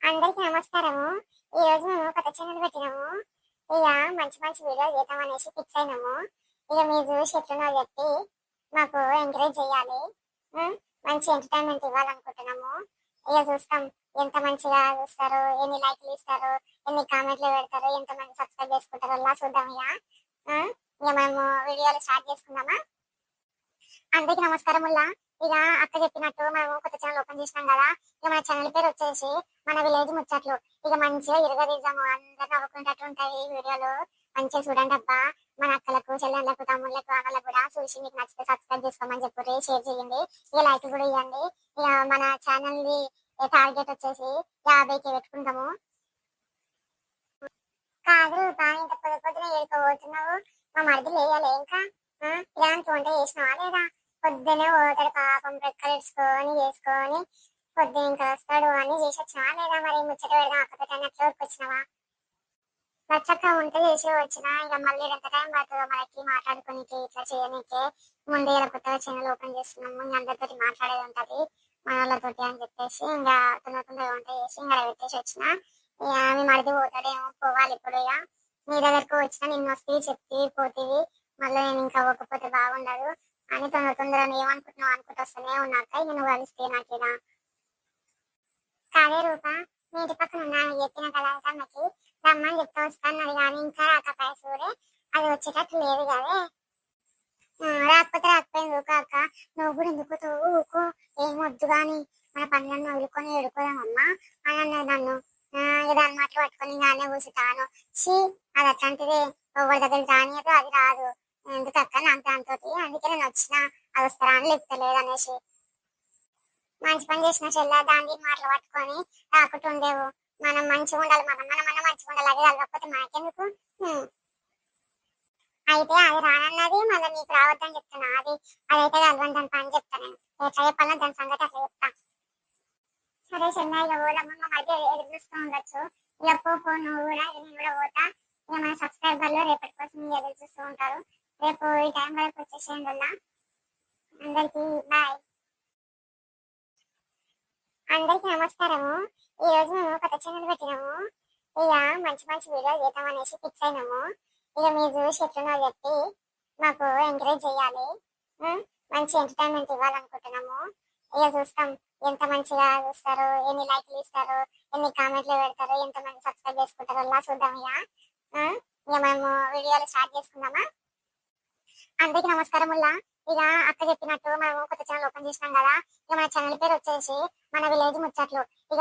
అందరికి నమస్కారము. ఈ రోజు మేము కొత్త ఛానల్ పెట్టినాము. ఇక మంచి మంచి వీడియోలు చేద్దాం అనేసి ఫిక్స్ అయినాము. ఇక మీరు చూసి ఎట్లున్నా చెప్పి మాకు ఎంకరేజ్ చేయాలి. ఉం? మంచి ఎంటర్టైన్మెంట్ ఇవ్వాలనుకుంటున్నాము. ఇక చూస్తాం ఎంత మంచిగా చూస్తారు, ఎన్ని లైక్లు ఇస్తారు, ఎన్ని కామెంట్లు పెడతారు, ఎంత మంది సబ్స్క్రైబ్ చేసుకుంటారు అలా చూద్దాం. ఇక మేము వీడియోలు స్టార్ట్ చేసుకుందామా? అందరికి నమస్కారం. ఇక అక్క చెప్పినట్టు మేము కొత్త ఛానల్ ఓపెన్ చేసినాం కదా. ఇక మన ఛానల్ పేరు వచ్చేసి మన విలేజ్ ముచ్చట్లు. ఇక మంచిగా ఇరగదీద్దాము, అందరు నవ్వుకునేటట్టు ఉంటాయి వీడియోలు. మంచిగా చూడండి అబ్బా. మన అక్కలకు, చెల్లెళ్ళకు, తమ్ముళ్ళకు, అన్నలకు కూడా చూసి మీకు నచ్చితే సబ్స్క్రైబ్ చేసుకోమని చెప్పి షేర్ చేయండి. ఇక లైక్ కూడా ఇవ్వండి. ఇక మన ఛానల్ ది టార్గెట్ వచ్చేసి 50కి పెట్టుకుంటాము. కాదు ఇంత పొద్దున ఏడుకోబోతున్నావు. మా మరిది లేయాలి ఇంకా. ఇలాంటి వంట చేసినావా లేదా? పొద్దునే పోతాడు పాపం, రెక్కలు ఇడ్చుకొని చేసుకొని పొద్దున ఇంకా వస్తాడు అని చేసి వచ్చినావా లేదా? మరి ముచ్చట పెడదాం అక్కతో అట్లా వచ్చినావా? నచ్చక ఉంటే చేసి వచ్చినా. ఇక మళ్ళీ ఎంత టైం పడుతుందో మనకి మాట్లాడుకోనికి, ఇట్లా చేయనీకే. ముందే ఇలా కొత్తగా ఛానల్ ఓపెన్ చేస్తున్నాము, ఇంకా అందరితో మాట్లాడేది ఉంటది మన వాళ్ళతోటి అని చెప్పేసి ఇంకా తొందరగా వంట చేసి ఇంకా పెట్టేసి వచ్చిన. ఇక మీ మరిది పోతాడేమో, పోవాలి ఇప్పుడు. ఇక మీ దగ్గరకు వచ్చినా నిన్ను వస్తే చెప్తే పోతేవి, మళ్ళీ నేను ఇంకా పోకపోతే బాగుండదు అని తొందరగా ఏమనుకుంటున్నావు అనుకుంటూ వస్తూనే ఉన్నాక ఇక నువ్వు కలిస్తే నాకేదా. కాదే రూప, మీ ఇంటి పక్కన ఉన్నాను చెప్పిన కదా నాకు రమ్మని చెప్తా వస్తాను. అది కానీ ఇంకా రాకపోయా సూరే, అది వచ్చేటట్టు లేదు కదే. రాకపోతే రాకపోయింది ఊక అక్క. నువ్వు కూడా ఎందుకు ఊకో, ఏం వద్దు కానీ మన పనులను వదులుకొని ఎడుకోదామమ్మా అని అన్నది నన్ను. దాని మాటలు పట్టుకొని నానే కూర్చుంటాను. షీ, అది అట్లాంటిది ఎవరి దగ్గర రానియదు, అది రాదు. ఎందుకు అక్క నాకు దాంతో, అందుకే నేను వచ్చిన. అది వస్తారా అని లేపుతలేదు అనేసి. మంచి పని చేసిన చెల్ల, దాని మాటలు పట్టుకొని రాకుంటుండేవు. మనం మంచిగా ఉండాలి, మనం మంచిగా ఉండాలి. అది కలగకపోతే మనకెందుకు? అయితే అది రానన్నది మళ్ళీ నీకు రావద్దని చెప్తున్నా. అదైతే కలవని దాని పని చెప్తాను. నేను ఎట్లా చెప్పాలో దాని సంగతి అట్లా చెప్తా. సరే చెన్న, ఇక పోదాము. మా మధ్య ఎదురు చూస్తూ ఉండొచ్చు. ఇక పో నువ్వు కూడా, నేను కూడా పోతా. ఇక మన సబ్స్క్రైబర్లు రేపటి కోసం ఎదురు చూస్తూ ఉంటారు. రేపు ఈ టైం వరకు వచ్చేసేయండి. అందరికి బాయ్. అందరికి నమస్కారము. ఈ రోజు మేము కొత్త ఛానల్ పెట్టినాము. ఇక మంచి మంచి వీడియోలు చేద్దాం అనేసి ఫిక్స్ అయినాము. ఇక మీరు చూసి ఎట్లున్నా చెప్పి మాకు ఎంకరేజ్ చేయాలి. మంచి ఎంటర్టైన్మెంట్ ఇవ్వాలనుకుంటున్నాము. ఇక చూస్తాం ఎంత మంచిగా చూస్తారు, ఎన్ని లైక్లు ఇస్తారు, ఎన్ని కామెంట్లు పెడతారు, ఎంత మంది సబ్స్క్రైబ్ చేసుకుంటారు అలా చూద్దాం. ఇక మేము వీడియోలు స్టార్ట్ చేసుకుందామా? అందరికి నమస్కారం. ఇక అక్క చెప్పినట్టు మేము కొత్త ఛానల్ ఓపెన్ చేసినాం కదా. ఇక మన ఛానల్ పేరు వచ్చేసి మన విలేజ్ ముచ్చట్లు. ఇక